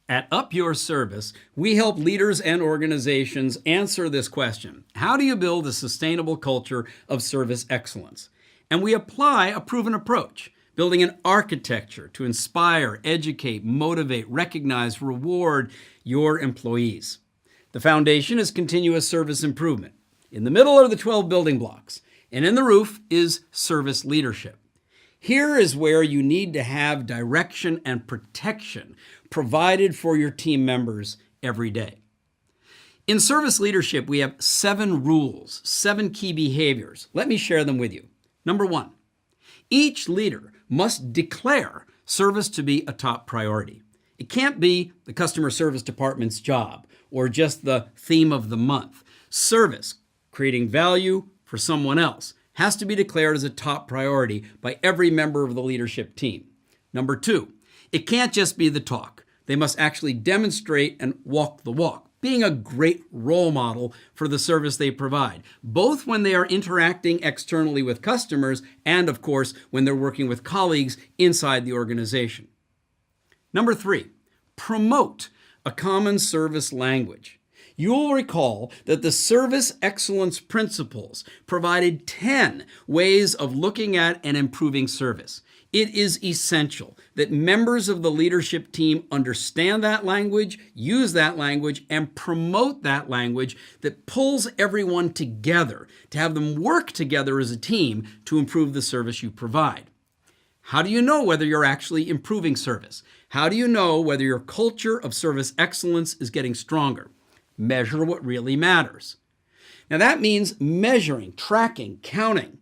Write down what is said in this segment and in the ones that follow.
At Up Your Service, we help leaders and organizations answer this question. How do you build a sustainable culture of service excellence? And we apply a proven approach, building an architecture to inspire, educate, motivate, recognize, reward your employees. The foundation is continuous service improvement. In the middle are the 12 building blocks, and in the roof is service leadership. Here is where you need to have direction and protection provided for your team members every day. In service leadership, we have 7 rules, 7 key behaviors. Let me share them with you. Number 1, each leader must declare service to be a top priority. It can't be the customer service department's job or just the theme of the month. Service, creating value for someone else, has to be declared as a top priority by every member of the leadership team. Number 2, it can't just be the talk. They must actually demonstrate and walk the walk, being a great role model for the service they provide, both when they are interacting externally with customers and, of course, when they're working with colleagues inside the organization. Number 3, promote a common service language. You'll recall that the service excellence principles provided 10 ways of looking at and improving service. It is essential that members of the leadership team understand that language, use that language, and promote that language that pulls everyone together to have them work together as a team to improve the service you provide. How do you know whether you're actually improving service? How do you know whether your culture of service excellence is getting stronger? Measure what really matters. Now that means measuring, tracking, counting.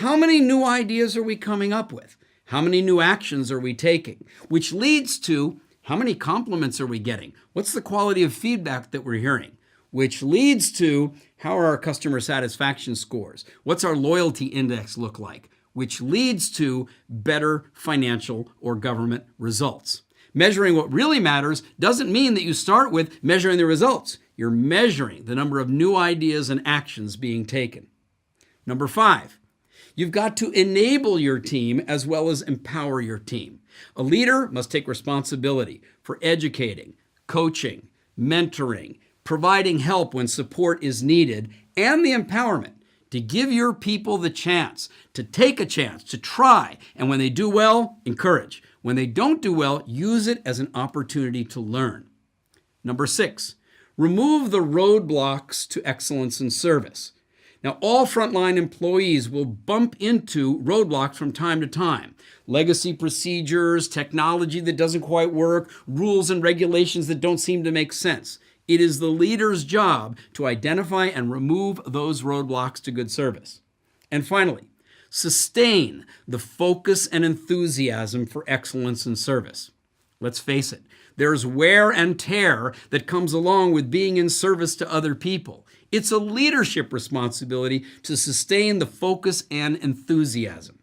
How many new ideas are we coming up with? How many new actions are we taking? Which leads to how many compliments are we getting? What's the quality of feedback that we're hearing? Which leads to how are our customer satisfaction scores? What's our loyalty index look like? Which leads to better financial or government results. Measuring what really matters doesn't mean that you start with measuring the results. You're measuring the number of new ideas and actions being taken. Number 5, you've got to enable your team as well as empower your team. A leader must take responsibility for educating, coaching, mentoring, providing help when support is needed, and the empowerment to give your people the chance, to take a chance, to try, and when they do well, encourage. When they don't do well, use it as an opportunity to learn. Number 6, remove the roadblocks to excellence in service. Now, all frontline employees will bump into roadblocks from time to time. Legacy procedures, technology that doesn't quite work, rules and regulations that don't seem to make sense. It is the leader's job to identify and remove those roadblocks to good service. And finally, sustain the focus and enthusiasm for excellence in service. Let's face it, there's wear and tear that comes along with being in service to other people. It's a leadership responsibility to sustain the focus and enthusiasm.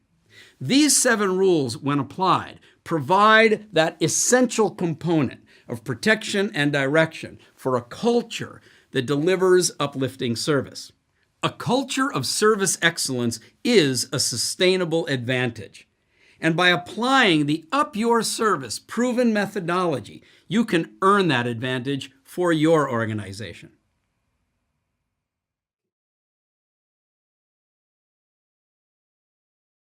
These 7 rules, when applied, provide that essential component of protection and direction for a culture that delivers uplifting service. A culture of service excellence is a sustainable advantage. And by applying the Up Your Service proven methodology, you can earn that advantage for your organization.